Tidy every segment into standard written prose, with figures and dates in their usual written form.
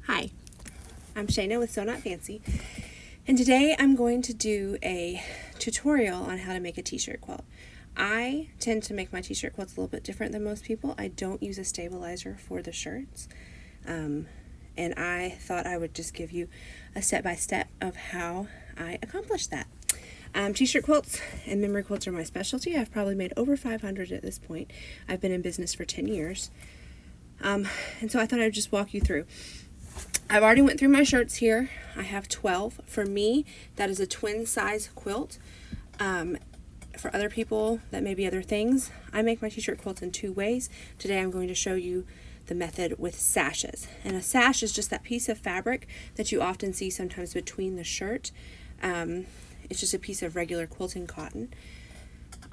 Hi, I'm Shayna with Sew Not Fancy, and today I'm going to do a tutorial on how to make a t-shirt quilt. I tend to make my t-shirt quilts a little bit different than most people. I don't use a stabilizer for the shirts, and I thought I would just give you a step-by-step of how I accomplish that. T-shirt quilts and memory quilts are my specialty. I've probably made over 500 at this point. I've been in business for 10 years, and so I thought I would just walk you through. I've already went through my shirts here. I have 12. For me, that is a twin size quilt. For other people, that may be other things. I make my t-shirt quilts in two ways. Today I'm going to show you the method with sashes. And a sash is just that piece of fabric that you often see sometimes between the shirt. It's just a piece of regular quilting cotton.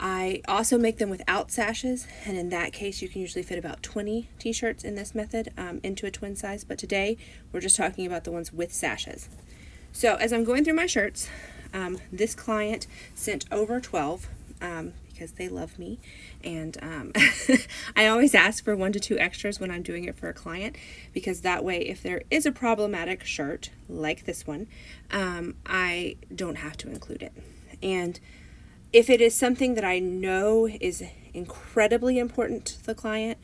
I also make them without sashes, and in that case you can usually fit about 20 t-shirts in this method into a twin size, but today we're just talking about the ones with sashes. So as I'm going through my shirts, this client sent over 12 because they love me, and I always ask for 1 to 2 extras when I'm doing it for a client, because that way if there is a problematic shirt like this one, I don't have to include it. And if it is something that I know is incredibly important to the client,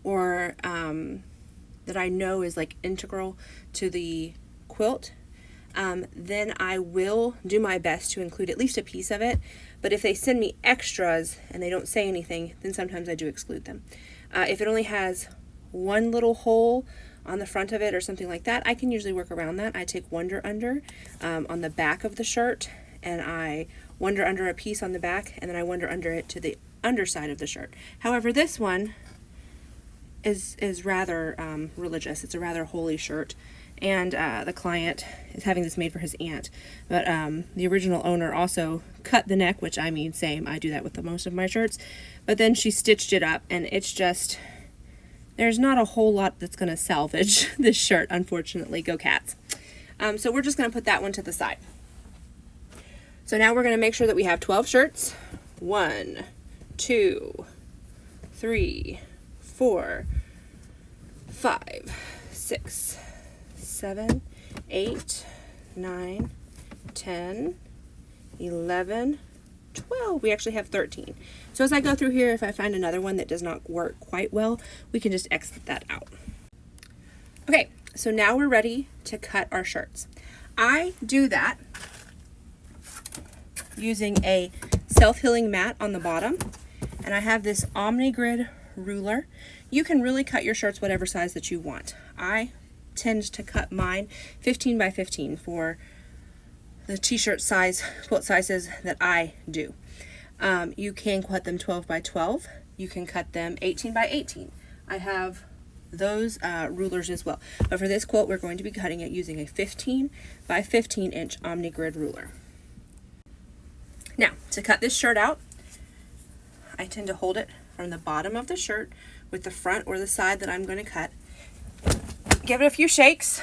or that I know is like integral to the quilt, then I will do my best to include at least a piece of it. But if they send me extras and they don't say anything, then sometimes I do exclude them. If it only has one little hole on the front of it or something like that, I can usually work around that. I take Wonder Under on the back of the shirt, and I Wonder Under a piece on the back, and then I Wonder Under it to the underside of the shirt. However, this one is rather religious. It's a rather holy shirt, and the client is having this made for his aunt. But the original owner also cut the neck, which I mean, same. I do that with most of my shirts. But then she stitched it up, and it's just, there's not a whole lot that's going to salvage this shirt, unfortunately. Go cats. So we're just going to put that one to the side. So now we're going to make sure that we have 12 shirts. 1, 2, 3, 4, 5, 6, 7, 8, 9, 10, 11, 12. We actually have 13. So as I go through here, if I find another one that does not work quite well, we can just exit that out. Okay, so now we're ready to cut our shirts. I do that using a self-healing mat on the bottom, and I have this OmniGrid ruler. You can really cut your shirts whatever size that you want. I tend to cut mine 15 by 15 for the t-shirt size, quilt sizes that I do. You can cut them 12 by 12. You can cut them 18 by 18. I have those rulers as well. But for this quilt, we're going to be cutting it using a 15 by 15 inch OmniGrid ruler. Now, to cut this shirt out, I tend to hold it from the bottom of the shirt with the front or the side that I'm going to cut. Give it a few shakes.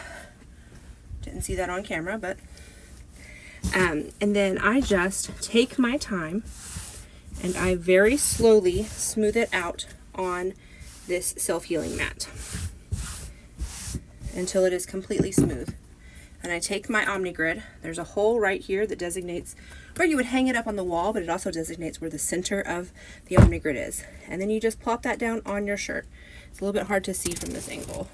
Didn't see that on camera, but and then I just take my time and I very slowly smooth it out on this self-healing mat until it is completely smooth. And I take my OmniGrid. There's a hole right here that designates where you would hang it up on the wall, but it also designates where the center of the OmniGrid is. And then you just plop that down on your shirt. It's a little bit hard to see from this angle.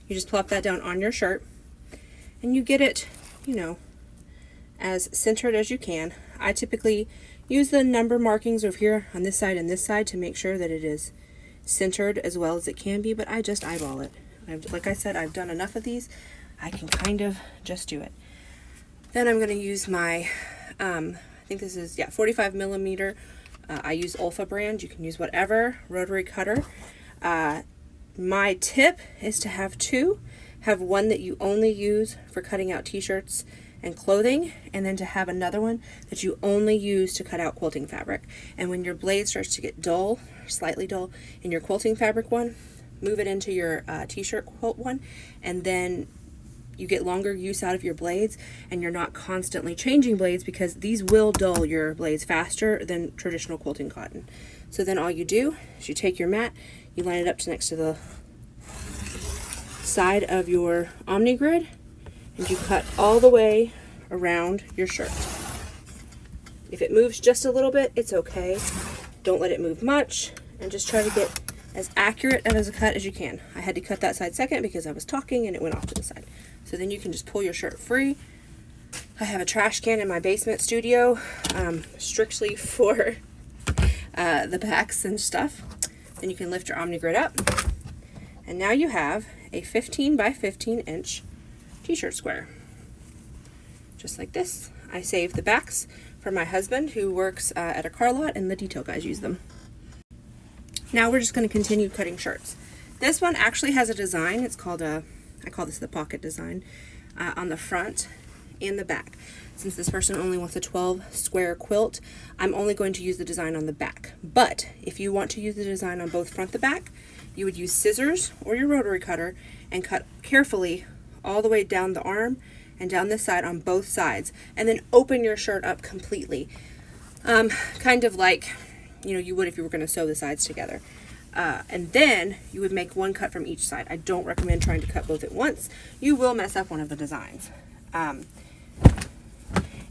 You just plop that down on your shirt, and you get it, you know, as centered as you can. I typically use the number markings over here on this side and this side to make sure that it is centered as well as it can be, but I just eyeball it. Like I said, I've done enough of these. I can kind of just do it. Then I'm going to use my, I think this is, 45 millimeter. I use Olfa brand. You can use whatever rotary cutter. My tip is to have 2. Have one that you only use for cutting out t-shirts and clothing, and then to have another one that you only use to cut out quilting fabric. And when your blade starts to get dull, slightly dull, in your quilting fabric one, move it into your t-shirt quilt one, and then you get longer use out of your blades, and you're not constantly changing blades, because these will dull your blades faster than traditional quilting cotton. So then all you do is you take your mat, you line it up to next to the side of your Omni grid and you cut all the way around your shirt. If it moves just a little bit, it's okay. Don't let it move much, and just try to get as accurate as a cut as you can. I had to cut that side second because I was talking and it went off to the side. So then you can just pull your shirt free. I have a trash can in my basement studio, strictly for the backs and stuff. Then you can lift your Omni grid up, and now you have a 15 by 15 inch t-shirt square. Just like this. I saved the backs for my husband, who works at a car lot, and the detail guys use them. Now we're just going to continue cutting shirts. This one actually has a design. It's called I call this the pocket design, on the front and the back. Since this person only wants a 12 square quilt, I'm only going to use the design on the back. But if you want to use the design on both front and back, you would use scissors or your rotary cutter and cut carefully all the way down the arm and down this side on both sides, and then open your shirt up completely. Kind of like, you know, you would if you were going to sew the sides together. And then you would make one cut from each side. I don't recommend trying to cut both at once. You will mess up one of the designs.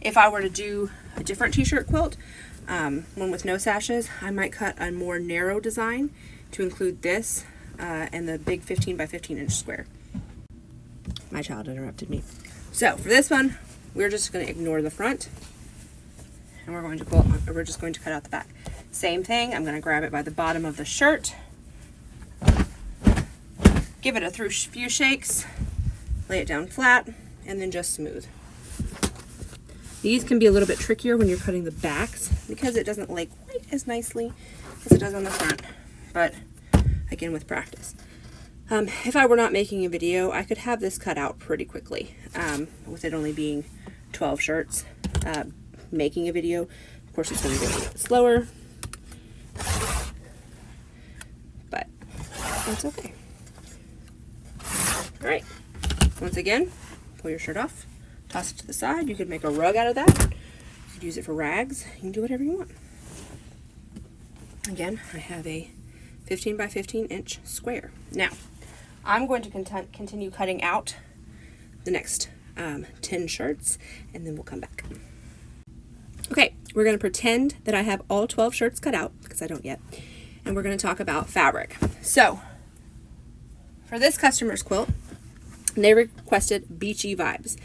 If I were to do a different t-shirt quilt, one with no sashes, I might cut a more narrow design to include this and the big 15 by 15 inch square. My child interrupted me. So for this one, we're just going to ignore the front, and we're just going to cut out the back. Same thing, I'm going to grab it by the bottom of the shirt, give it a few shakes, lay it down flat, and then just smooth. These can be a little bit trickier when you're cutting the backs because it doesn't lay quite as nicely as it does on the front, but again, with practice. If I were not making a video, I could have this cut out pretty quickly, with it only being 12 shirts. Making a video, of course, it's going to be a little bit slower, but that's okay. All right, once again, pull your shirt off, toss it to the side. You could make a rug out of that. You could use it for rags. You can do whatever you want. Again, I have a 15 by 15 inch square. Now, I'm going to continue cutting out the next 10 shirts, and then we'll come back. Okay, we're going to pretend that I have all 12 shirts cut out, because I don't yet, and we're going to talk about fabric. So, for this customer's quilt, they requested beachy vibes.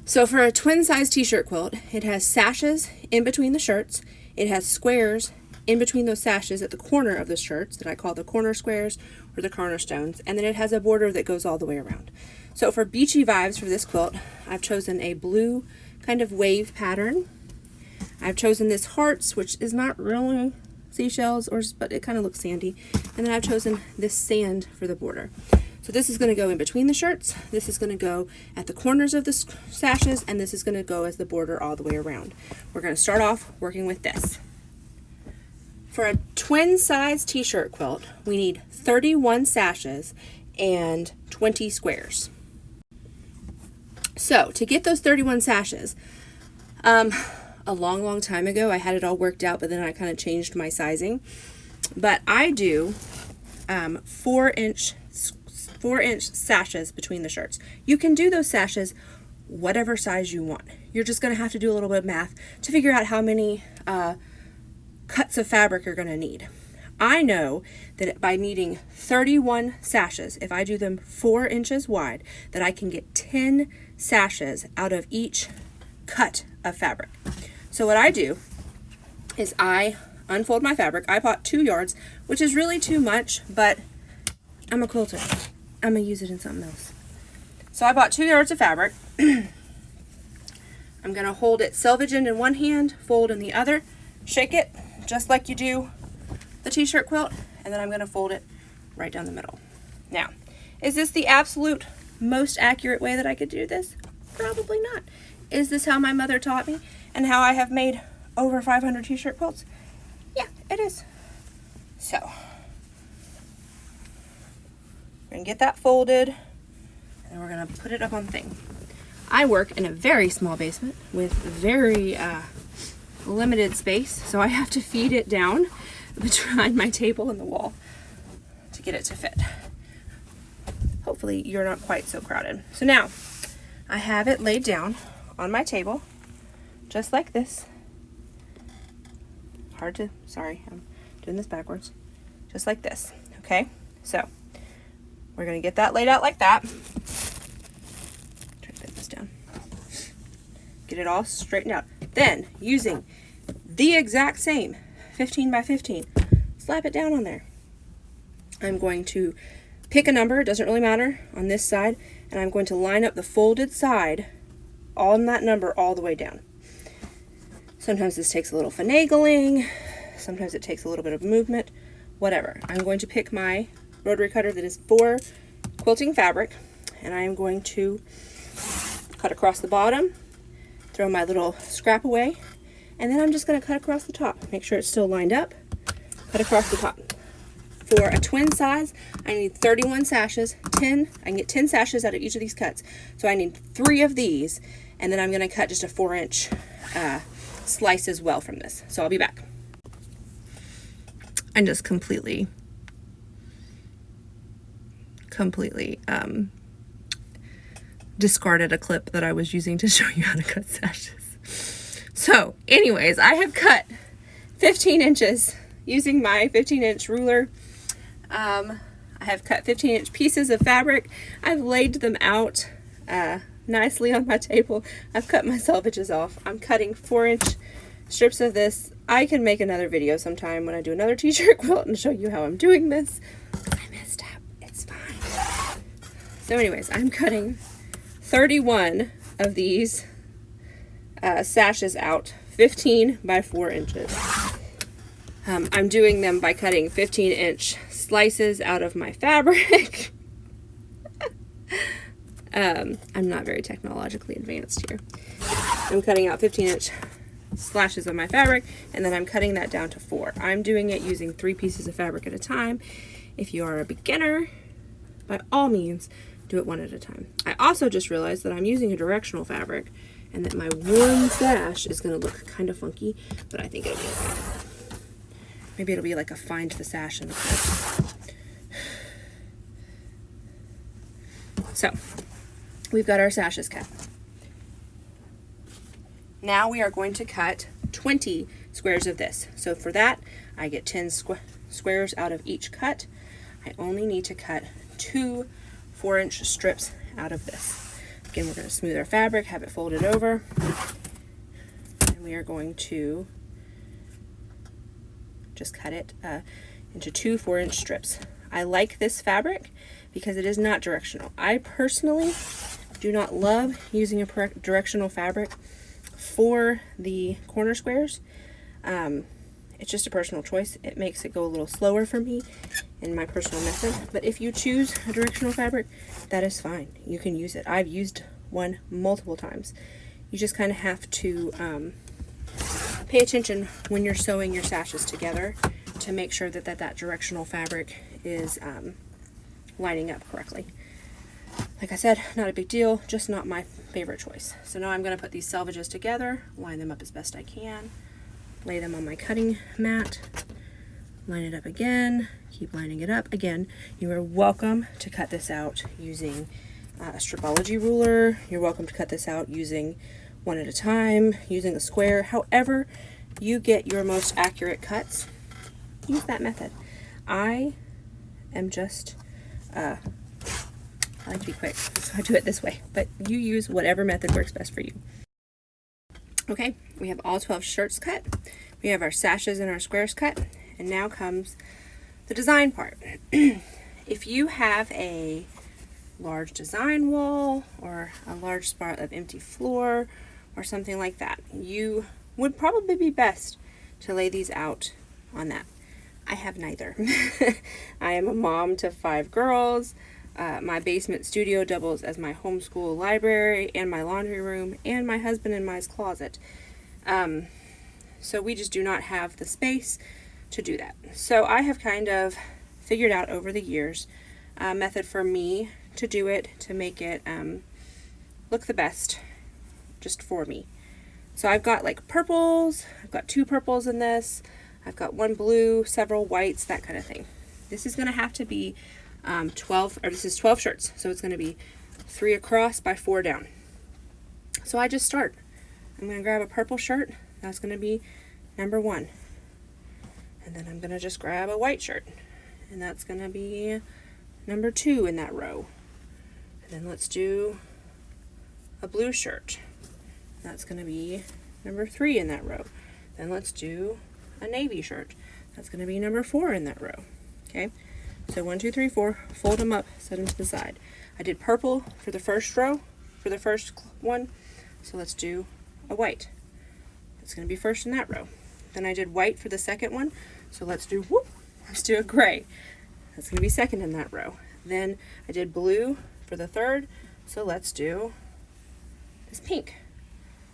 So for a twin size t-shirt quilt, it has sashes in between the shirts, it has squares in between those sashes at the corner of the shirts that I call the corner squares or the cornerstones, and then it has a border that goes all the way around. So for beachy vibes for this quilt, I've chosen a blue kind of wave pattern. I've chosen this hearts, which is not really seashells, but it kind of looks sandy. And then I've chosen this sand for the border. So this is going to go in between the shirts, this is going to go at the corners of the sashes, and this is going to go as the border all the way around. We're going to start off working with this. For a twin size t-shirt quilt, we need 31 sashes and 20 squares. So to get those 31 sashes, a long time ago I had it all worked out, but then I kind of changed my sizing. But I do 4-inch sashes between the shirts. You can do those sashes whatever size you want. You're just going to have to do a little bit of math to figure out how many cuts of fabric you're going to need. I know that by needing 31 sashes, if I do them 4 inches wide, that I can get 10 sashes out of each cut of fabric. So what I do is I unfold my fabric. I bought 2 yards, which is really too much, but I'm a quilter. I'm going to use it in something else. So I bought 2 yards of fabric. I'm going to hold it selvage end in one hand, fold in the other, shake it just like you do the t-shirt quilt, and then I'm going to fold it right down the middle. Now, is this the absolute most accurate way that I could do this? Probably not. Is this how my mother taught me and how I have made over 500 t-shirt quilts? Yeah, it is. So, we're going to get that folded, and we're going to put it up on the thing. I work in a very small basement with very limited space, so I have to feed it down between my table and the wall to get it to fit. Hopefully hopefully you're not quite so crowded. So now I have it laid down on my table, just like this. Sorry, I'm doing this backwards. Just like this, okay? So we're gonna get that laid out like that. Try to put this down. Get it all straightened out. Then, using the exact same 15 by 15, slap it down on there. I'm going to pick a number, it doesn't really matter, on this side, and I'm going to line up the folded side on that number all the way down. Sometimes this takes a little finagling, sometimes it takes a little bit of movement, whatever. I'm going to pick my rotary cutter that is for quilting fabric, and I am going to cut across the bottom, throw my little scrap away, and then I'm just going to cut across the top. Make sure it's still lined up, cut across the top. For a twin size, I need 31 sashes, I can get 10 sashes out of each of these cuts. So I need 3 of these, and then I'm going to cut just a 4-inch slice as well from this. So I'll be back. I just completely discarded a clip that I was using to show you how to cut sashes. So anyways, I have cut 15 inches using my 15-inch ruler. I have cut 15-inch pieces of fabric. I've laid them out nicely on my table. I've cut my selvages off. I'm cutting 4-inch strips of this. I can make another video sometime when I do another t-shirt quilt and show you how I'm doing this. I messed up. It's fine. So anyways, I'm cutting 31 of these sashes out, 15 by 4 inches. I'm doing them by cutting 15-inch slices out of my fabric. I'm not very technologically advanced here. I'm cutting out 15-inch slashes of my fabric, and then I'm cutting that down to 4. I'm doing it using 3 pieces of fabric at a time. If you are a beginner, by all means, do it one at a time. I also just realized that I'm using a directional fabric and that my one sash is going to look kind of funky, but I think it'll be okay. Maybe it'll be like a find the sash in the quilt. So, we've got our sashes cut. Now we are going to cut 20 squares of this. So for that, I get 10 squares out of each cut. I only need to cut 2 4-inch strips out of this. Again, we're going to smooth our fabric, have it folded over, and we are going to just cut it into 2 4-inch strips. I like this fabric because it is not directional. I personally do not love using a directional fabric for the corner squares. It's just a personal choice. It makes it go a little slower for me in my personal method. But if you choose a directional fabric, that is fine. You can use it. I've used one multiple times. You just kind of have to pay attention when you're sewing your sashes together to make sure that that directional fabric is lining up correctly. Like I said, not a big deal, just not my favorite choice. So now I'm going to put these selvages together, line them up as best I can, lay them on my cutting mat, line it up again, keep lining it up. Again, you are welcome to cut this out using a stripology ruler. You're welcome to cut this out using one at a time, using a square. However you get your most accurate cuts, use that method. I am just I like to be quick, so I do it this way, but you use whatever method works best for you. Okay, we have all 12 shirts cut, we have our sashes and our squares cut, and now comes the design part. If you have a large design wall or a large spot of empty floor or something like that, you would probably be best to lay these out on that. I have neither. I am a mom to 5 girls. My basement studio doubles as my homeschool library and my laundry room and my husband and my's closet. So we just do not have the space to do that. So I have kind of figured out over the years a method for me to do it, to make it look the best just for me. So I've got like purples, I've got 2 purples in this, I've got 1 blue, several whites, that kind of thing. This is going to have to be this is 12 shirts, so it's going to be 3 across by 4 down. So I just start. I'm going to grab a purple shirt. That's going to be number 1. And then I'm going to just grab a white shirt. And that's going to be number 2 in that row. And then let's do a blue shirt. That's going to be number 3 in that row. Then let's do a navy shirt. That's going to be number 4 in that row. Okay, so 1, 2, 3, 4, fold them up, set them to the side. I did purple for the first row, for the first one, so let's do a white. That's going to be first in that row. Then I did white for the second one, so let's do a gray. That's going to be second in that row. Then I did blue for the third, so let's do this pink.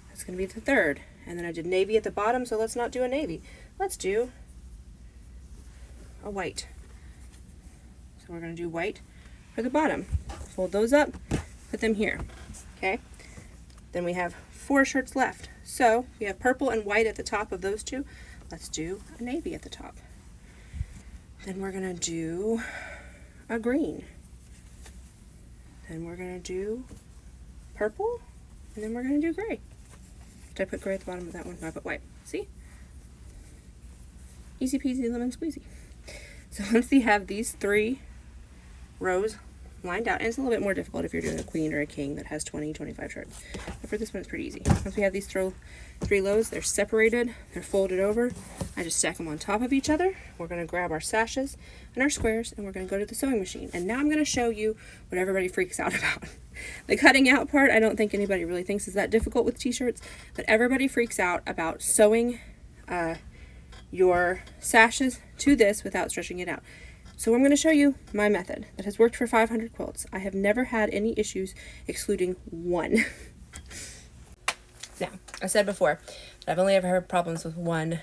That's going to be the third. And then I did navy at the bottom, so let's not do a navy. Let's do a white. So we're going to do white for the bottom. Fold those up, put them here. Okay? Then we have 4 shirts left. So we have purple and white at the top of those 2. Let's do a navy at the top. Then we're going to do a green. Then we're going to do purple. And then we're going to do gray. Did I put gray at the bottom of that one? No, I put white. See? Easy peasy lemon squeezy. So once we have these 3 rows lined out, and it's a little bit more difficult if you're doing a queen or a king that has 20, 25 shirts. But for this one, it's pretty easy. Once we have these 3 rows, they're separated, they're folded over. I just stack them on top of each other. We're going to grab our sashes and our squares, and we're going to go to the sewing machine. And now I'm going to show you what everybody freaks out about. The cutting out part, I don't think anybody really thinks is that difficult with t-shirts, but everybody freaks out about sewing your sashes to this without stretching it out. So I'm going to show you my method that has worked for 500 quilts. I have never had any issues excluding one. Now, I said before that I've only ever had problems with one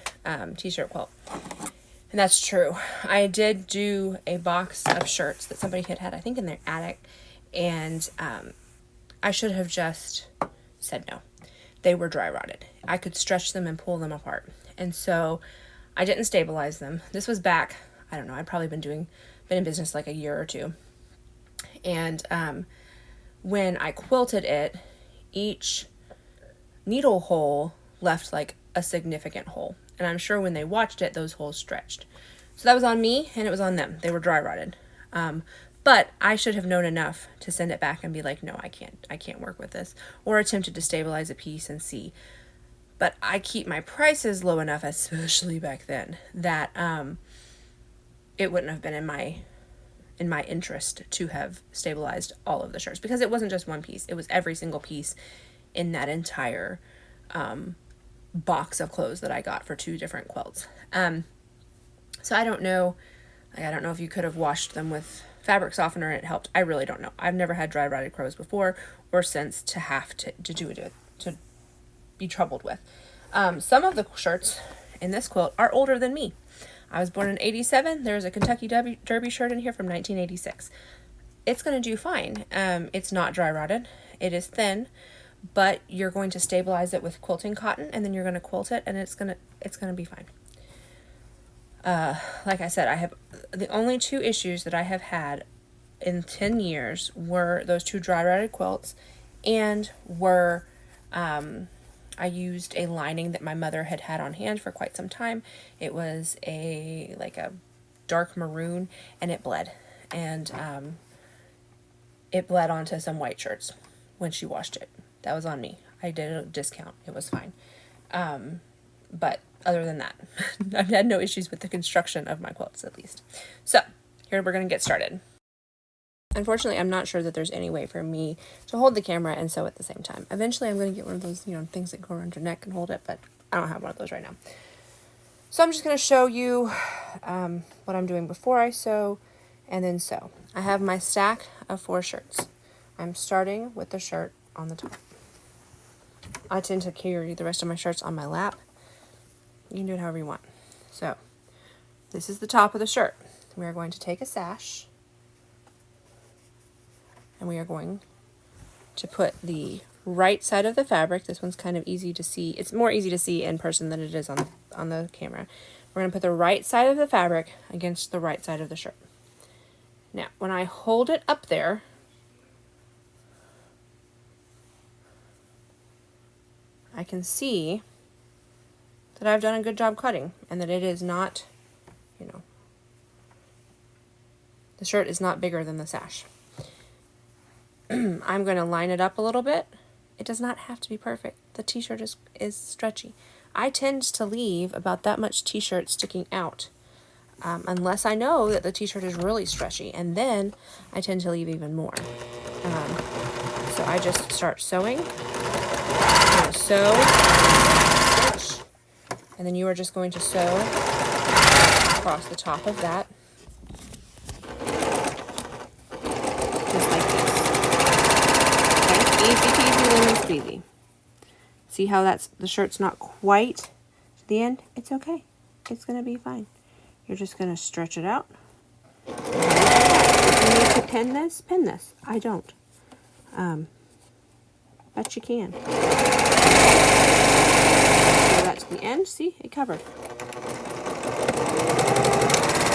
t-shirt quilt. And that's true. I did do a box of shirts that somebody had, I think, in their attic. And I should have just said no. They were dry rotted. I could stretch them and pull them apart. And so I didn't stabilize them. This was back, I don't know, I'd probably been in business like a year or 2. And when I quilted it, each needle hole left like a significant hole. And I'm sure when they watched it, those holes stretched. So that was on me and it was on them. They were dry rotted. But I should have known enough to send it back and be like, no, I can't work with this. Or attempted to stabilize a piece and see. But I keep my prices low enough, especially back then, that it wouldn't have been in my interest to have stabilized all of the shirts. Because it wasn't just one piece. It was every single piece in that entire box of clothes that I got for 2 different quilts. So I don't know. I don't know if you could have washed them with fabric softener and it helped. I really don't know. I've never had dry rotted clothes before or since to have to do it, to be troubled with. Some of the shirts in this quilt are older than me. I was born in 87. There's a Kentucky Derby shirt in here from 1986. It's going to do fine. It's not dry rotted. It is thin, but you're going to stabilize it with quilting cotton and then you're going to quilt it and it's going to be fine. Like I said, I have the only 2 issues that I have had in 10 years were those 2 dry rotted quilts and were I used a lining that my mother had on hand for quite some time. It was a dark maroon and it bled, and it bled onto some white shirts when she washed it. That was on me. I did a discount. It was fine. But other than that, I've had no issues with the construction of my quilts, at least. So here we're going to get started. Unfortunately, I'm not sure that there's any way for me to hold the camera and sew at the same time. Eventually, I'm going to get one of those, things that go around your neck and hold it, but I don't have one of those right now. So I'm just going to show you what I'm doing before I sew and then sew. I have my stack of 4 shirts. I'm starting with the shirt on the top. I tend to carry the rest of my shirts on my lap. You can do it however you want. So this is the top of the shirt. We are going to take a sash and we are going to put the right side of the fabric. This one's kind of easy to see. It's more easy to see in person than it is on the camera. We're going to put the right side of the fabric against the right side of the shirt. Now, when I hold it up there, I can see that I've done a good job cutting and that it is not, you know, the shirt is not bigger than the sash. I'm going to line it up a little bit. It does not have to be perfect. The t-shirt is stretchy. I tend to leave about that much t-shirt sticking out, unless I know that the t-shirt is really stretchy, and then I tend to leave even more. So I just start sewing. I'm going to sew, stitch, and then you are just going to sew across the top of that, just like this. Okay? Easy peasy lemon squeezy. See how the shirt's not quite to the end? It's okay. It's going to be fine. You're just going to stretch it out. If you need to pin this, pin this. I don't. But you can. Go that to the end. See? It covered.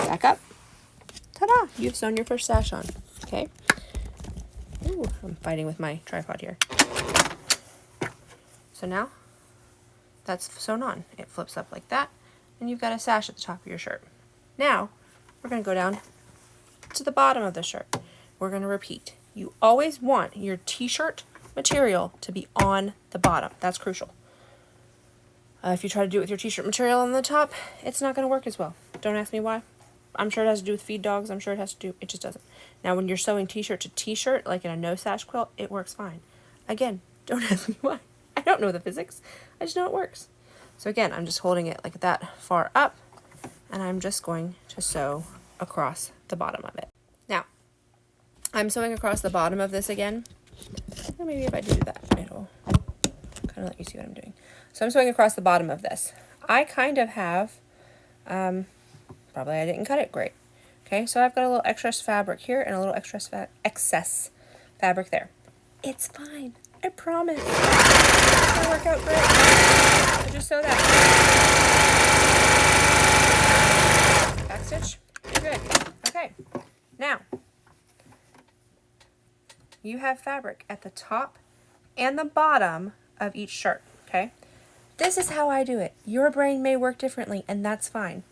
Back up. Ta-da! You've sewn your first sash on. Okay? Ooh, I'm fighting with my tripod here. So now, that's sewn on. It flips up like that, and you've got a sash at the top of your shirt. Now, we're going to go down to the bottom of the shirt. We're going to repeat. You always want your t-shirt material to be on the bottom. That's crucial. If you try to do it with your t-shirt material on the top, it's not going to work as well. Don't ask me why. I'm sure it has to do with feed dogs. I'm sure it has to do, it just doesn't. Now, when you're sewing t-shirt to t-shirt, like in a no sash quilt, it works fine. Again, don't ask me why. I don't know the physics. I just know it works. So again, I'm just holding it like that far up, and I'm just going to sew across the bottom of it. Now, I'm sewing across the bottom of this again. Or maybe if I do that, it'll kind of let you see what I'm doing. So I'm sewing across the bottom of this. I kind of have, probably I didn't cut it great. Okay, so I've got a little excess fabric here and a little excess fabric there. It's fine. I promise. It's going to work out great. So just sew that. Back stitch. You're good. Okay. Now, you have fabric at the top and the bottom of each shirt. Okay? This is how I do it. Your brain may work differently, and that's fine.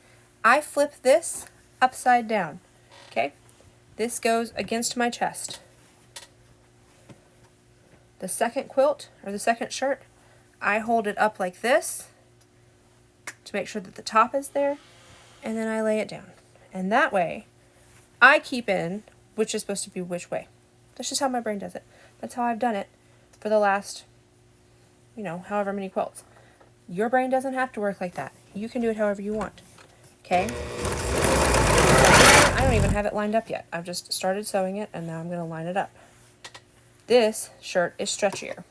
I flip this upside down. Okay? This goes against my chest. The second quilt, or the second shirt, I hold it up like this to make sure that the top is there, and then I lay it down. And that way, I keep in which is supposed to be which way. That's just how my brain does it. That's how I've done it for the last, however many quilts. Your brain doesn't have to work like that. You can do it however you want. Okay? I don't even have it lined up yet. I've just started sewing it, and now I'm going to line it up. This shirt is stretchier.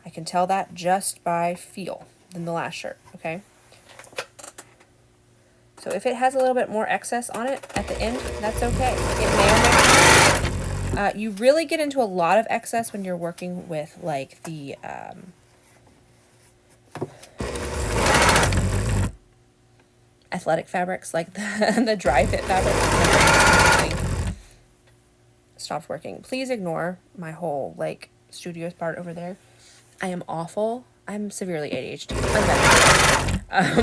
I can tell that just by feel than the last shirt, okay? So if it has a little bit more excess on it at the end, that's okay. It may or may not. You really get into a lot of excess when you're working with like the athletic fabrics, like the dry fit fabric. Stopped working. Please ignore my whole like studios part over there. I am awful. I'm severely ADHD. And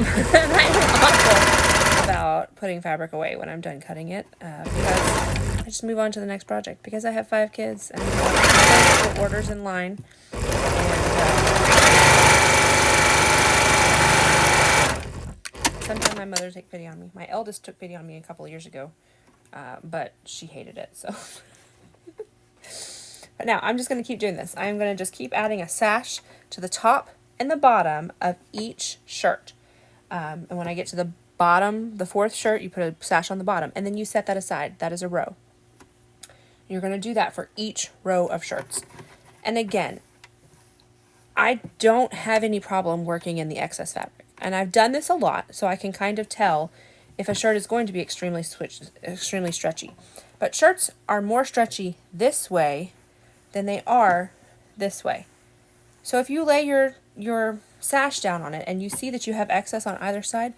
I'm awful about putting fabric away when I'm done cutting it, because I just move on to the next project because I have 5 kids and I have orders in line. And sometimes my mother takes pity on me. My eldest took pity on me a couple of years ago, but she hated it, so. But now I'm just going to keep doing this. I'm going to just keep adding a sash to the top and the bottom of each shirt. And when I get to the bottom, the 4th shirt, you put a sash on the bottom, and then you set that aside. That is a row. You're going to do that for each row of shirts. And again, I don't have any problem working in the excess fabric. And I've done this a lot, so I can kind of tell if a shirt is going to be extremely stretchy. But shirts are more stretchy this way than they are this way. So if you lay your sash down on it and you see that you have excess on either side,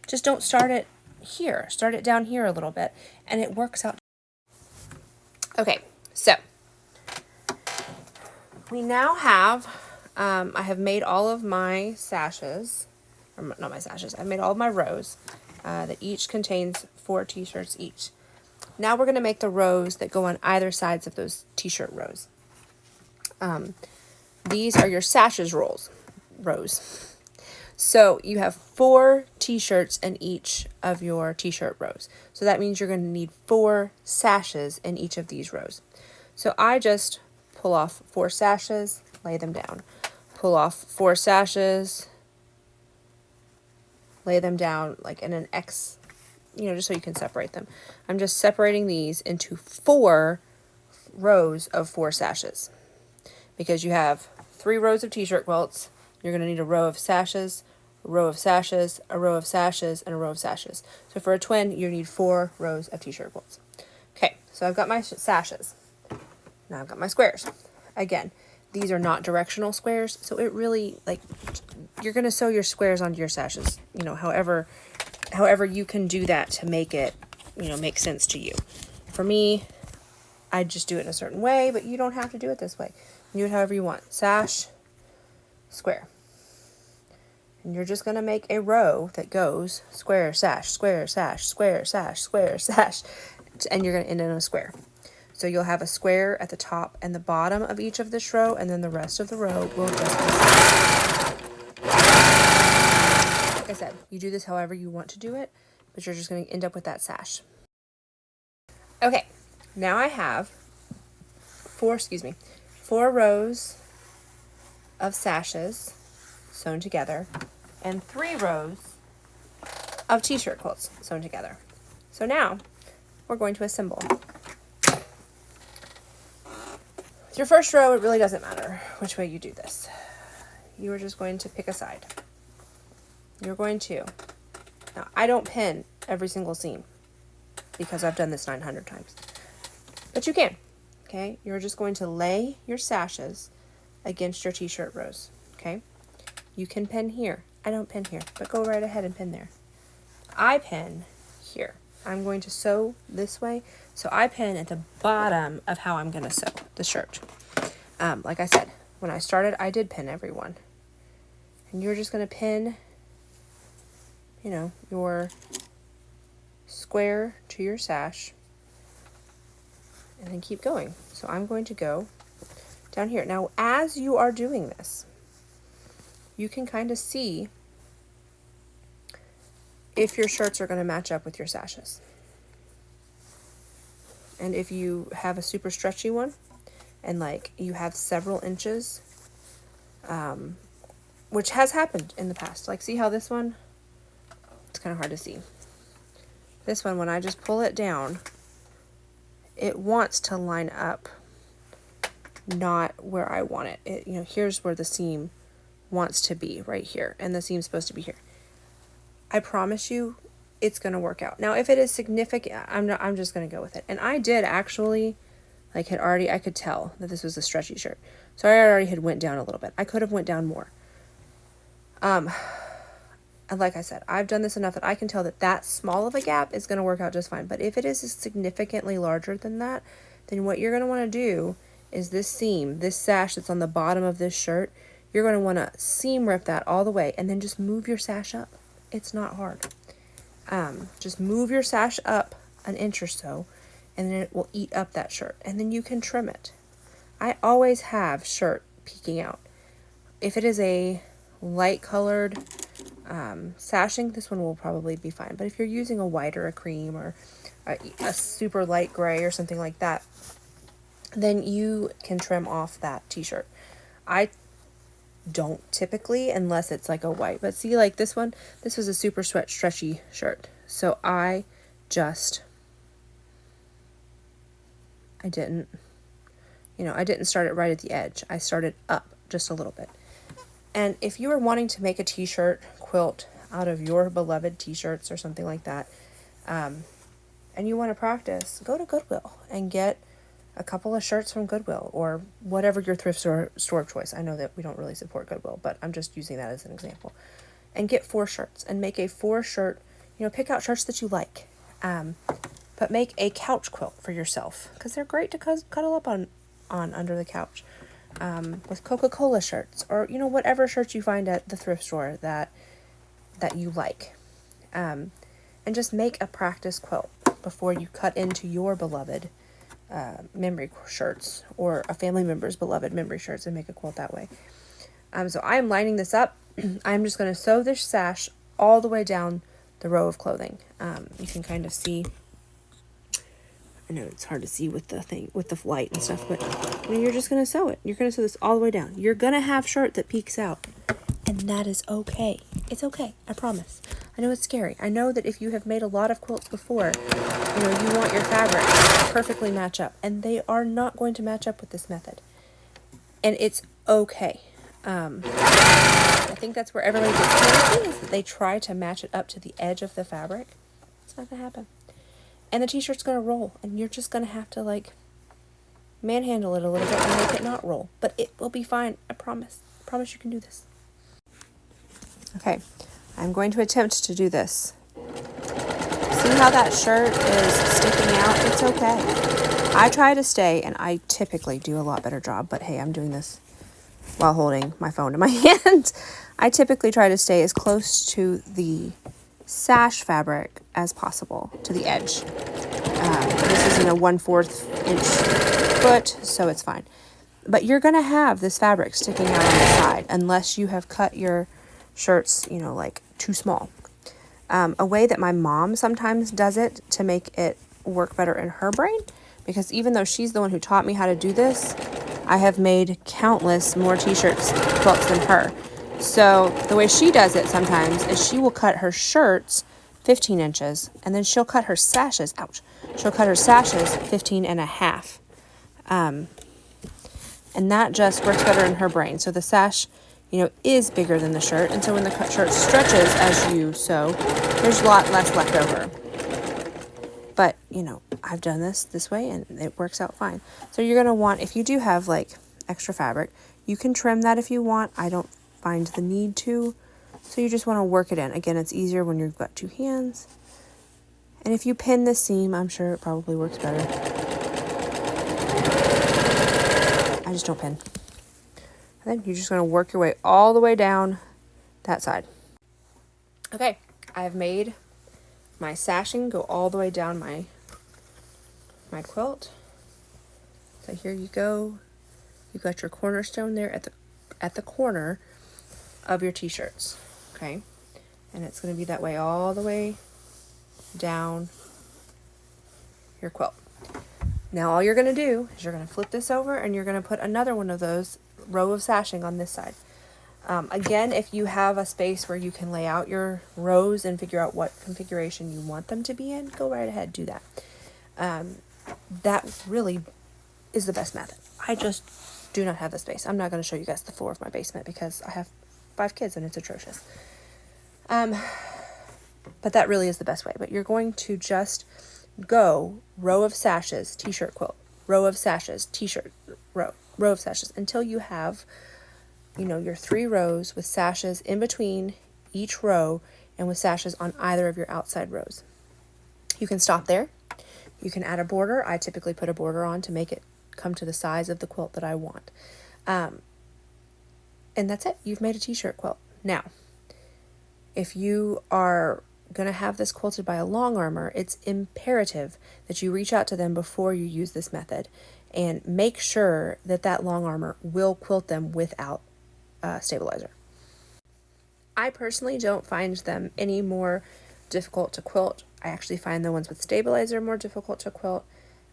just don't start it here. Start it down here a little bit, and it works out Okay, so we now have, I have made all of my sashes, or not my sashes, I've made all of my rows that each contains 4 t-shirts each. Now we're going to make the rows that go on either sides of those t-shirt rows. These are your sashes rows. So you have 4 t-shirts in each of your t-shirt rows. So that means you're going to need 4 sashes in each of these rows. So I just pull off 4 sashes, lay them down. Pull off 4 sashes, lay them down like in an X, just so you can separate them. I'm just separating these into 4 rows of 4 sashes. Because you have 3 rows of t-shirt quilts, you're going to need a row of sashes, a row of sashes, a row of sashes, and a row of sashes. So for a twin, you need 4 rows of t-shirt quilts. Okay, so I've got my sashes. Now I've got my squares. Again, these are not directional squares, so it really, you're going to sew your squares onto your sashes, however you can do that to make it, make sense to you. For me, I just do it in a certain way, but you don't have to do it this way. You do it however you want. Sash, square. And you're just going to make a row that goes square, sash, square, sash, square, sash, square, sash, and you're going to end in a square. So you'll have a square at the top and the bottom of each of this row, and then the rest of the row will just be like I said, you do this however you want to do it, but you're just going to end up with that sash. Okay, now I have 4 rows of sashes sewn together and 3 rows of t-shirt quilts sewn together. So now we're going to assemble. With your first row, it really doesn't matter which way you do this. You are just going to pick a side. You're going to, now I don't pin every single seam because I've done this 900 times, but you can. Okay, you're just going to lay your sashes against your t-shirt rows. Okay, you can pin here. I don't pin here, but go right ahead and pin there. I pin here. I'm going to sew this way, so I pin at the bottom of how I'm going to sew the shirt. Like I said, when I started, I did pin everyone. And you're just going to pin, your square to your sash, and then keep going. So I'm going to go down here. Now, as you are doing this, you can kind of see if your shirts are going to match up with your sashes. And if you have a super stretchy one, and you have several inches, which has happened in the past. See how this one, it's kind of hard to see. This one, when I just pull it down, it wants to line up not where I want it. Here's where the seam wants to be, right here, and the seam's supposed to be here. I promise you it's going to work out. Now, if it is significant, I'm just going to go with it. And I did actually, I could tell that this was a stretchy shirt. So I already had went down a little bit. I could have went down more. And like I said, I've done this enough that I can tell that small of a gap is going to work out just fine. But if it is significantly larger than that, then what you're going to want to do is this seam, this sash that's on the bottom of this shirt, you're going to want to seam rip that all the way and then just move your sash up. It's not hard. Just move your sash up an inch or so, and then it will eat up that shirt, and then you can trim it. I always have shirt peeking out. If it is a light colored sashing, this one will probably be fine. But if you're using a white or a cream or a super light gray or something like that, then you can trim off that t-shirt. I don't typically, unless it's a white. But see, this one, this was a super stretchy shirt. So I didn't start it right at the edge. I started up just a little bit. And if you are wanting to make a t-shirt quilt out of your beloved t-shirts or something like that, and you want to practice, go to Goodwill and get a couple of shirts from Goodwill or whatever your thrift store of choice. I know that we don't really support Goodwill, but I'm just using that as an example. And get 4 shirts and make a 4 shirt, pick out shirts that you like. But but make a couch quilt for yourself, because they're great to cuddle up on under the couch, with Coca-Cola shirts, or whatever shirts you find at the thrift store that you like, and just make a practice quilt before you cut into your beloved memory shirts, or a family member's beloved memory shirts, and make a quilt that way. So I'm lining this up. I'm just going to sew this sash all the way down the row of clothing. You can kind of see. I know it's hard to see with the light and stuff, but you're just going to sew it. You're going to sew this all the way down. You're going to have shirt that peeks out, and that is okay. It's okay. I promise. I know it's scary. I know that if you have made a lot of quilts before, you want your fabric to perfectly match up, and they are not going to match up with this method. And it's okay. I think that's where everybody gets panicky, is that they try to match it up to the edge of the fabric. It's not going to happen. And the t-shirt's going to roll, and you're just going to have to manhandle it a little bit and make it not roll. But it will be fine. I promise. I promise you can do this. Okay. I'm going to attempt to do this. See how that shirt is sticking out? It's okay. I try to stay, and I typically do a lot better job, but hey, I'm doing this while holding my phone in my hand. I typically try to stay as close to the sash fabric as possible, to the edge. This isn't a 1/4 inch foot, so it's fine. But you're going to have this fabric sticking out on the side unless you have cut your shirts, too small. A way that my mom sometimes does it to make it work better in her brain, because even though she's the one who taught me how to do this, I have made countless more t-shirts quilts than her. So the way she does it sometimes is she will cut her shirts 15 inches, and then she'll cut her sashes, she'll cut her sashes 15.5. And that just works better in her brain. So the sash, is bigger than the shirt. And so when the shirt stretches as you sew, there's a lot less left over. But, I've done this way, and it works out fine. So you're going to want, if you do have extra fabric, you can trim that if you want. I don't find the need to. So you just want to work it in. Again, it's easier when you've got two hands. And if you pin the seam, I'm sure it probably works better. I just don't pin. And then you're just going to work your way all the way down that side. Okay, I've made my sashing go all the way down my quilt. So here you go. You've got your cornerstone there at the corner of your t-shirts. Okay, and it's going to be that way all the way down your quilt. Now all you're going to do is you're going to flip this over, and you're going to put another one of those row of sashing on this side. Again, if you have a space where you can lay out your rows and figure out what configuration you want them to be in, go right ahead, do that. That really is the best method. I just do not have the space. I'm not going to show you guys the floor of my basement because I have 5 kids and it's atrocious. But that really is the best way. But you're going to just go row of sashes, t-shirt quilt, row of sashes, t-shirt, row of sashes, until you have, your 3 rows with sashes in between each row and with sashes on either of your outside rows. You can stop there. You can add a border. I typically put a border on to make it come to the size of the quilt that I want. And that's it. You've made a t-shirt quilt. Now, if you are going to have this quilted by a long armer, it's imperative that you reach out to them before you use this method and make sure that that long armer will quilt them without stabilizer. I personally don't find them any more difficult to quilt. I actually find the ones with stabilizer more difficult to quilt,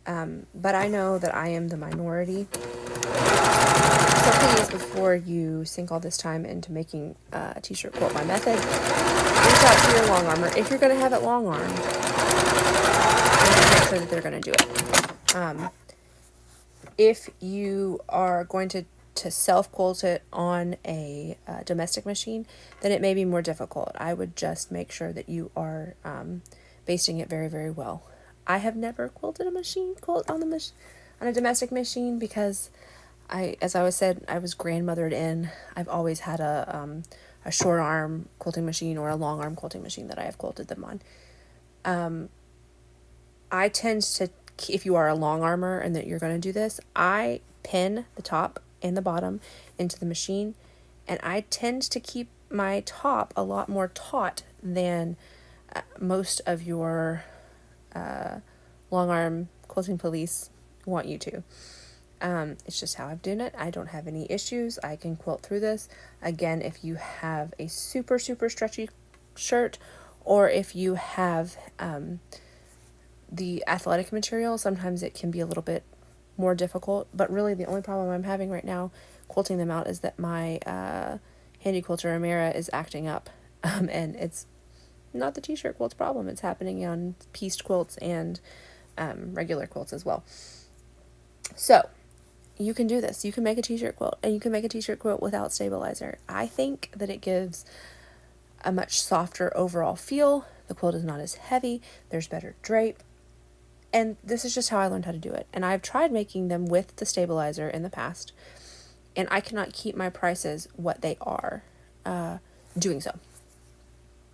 but I know that I am the minority. So please, before you sink all this time into making a t-shirt quilt by method, reach out to your long armer. If you're going to have it long armed, make sure that they're going to do it. If you are going to self-quilt it on a domestic machine, then it may be more difficult. I would just make sure that you are basting it very, very well. I have never quilted a quilt on a domestic machine because as I said, I was grandmothered in. I've always had a short arm quilting machine or a long arm quilting machine that I have quilted them on. I tend to, if you are a long armor and that you're going to do this, I pin the top and the bottom into the machine, and I tend to keep my top a lot more taut than most of your long arm quilting police want you to. It's just how I've done it. I don't have any issues. I can quilt through this. Again, if you have a super, super stretchy shirt, or if you have the athletic material, sometimes it can be a little bit more difficult. But really, the only problem I'm having right now quilting them out is that my handy quilter Amira is acting up. And it's not the T-shirt quilt's problem. It's happening on pieced quilts and regular quilts as well. So you can do this. You can make a T-shirt quilt, and you can make a T-shirt quilt without stabilizer. I think that it gives a much softer overall feel. The quilt is not as heavy. There's better drape. And this is just how I learned how to do it. And I've tried making them with the stabilizer in the past, and I cannot keep my prices what they are doing so.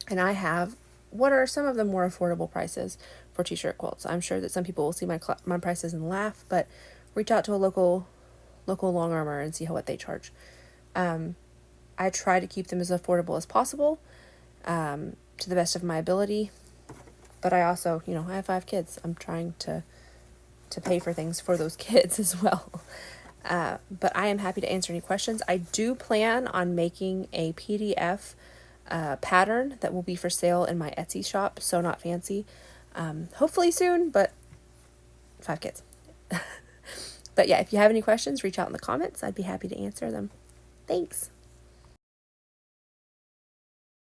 And I have what are some of the more affordable prices for T-shirt quilts. I'm sure that some people will see my prices and laugh, but reach out to a local long armor and see what they charge. I try to keep them as affordable as possible, to the best of my ability. But I also, I have 5 kids. I'm trying to pay for things for those kids as well. But I am happy to answer any questions. I do plan on making a PDF pattern that will be for sale in my Etsy shop, So Not Fancy. Hopefully soon, but 5 kids. But yeah, if you have any questions, reach out in the comments. I'd be happy to answer them. Thanks.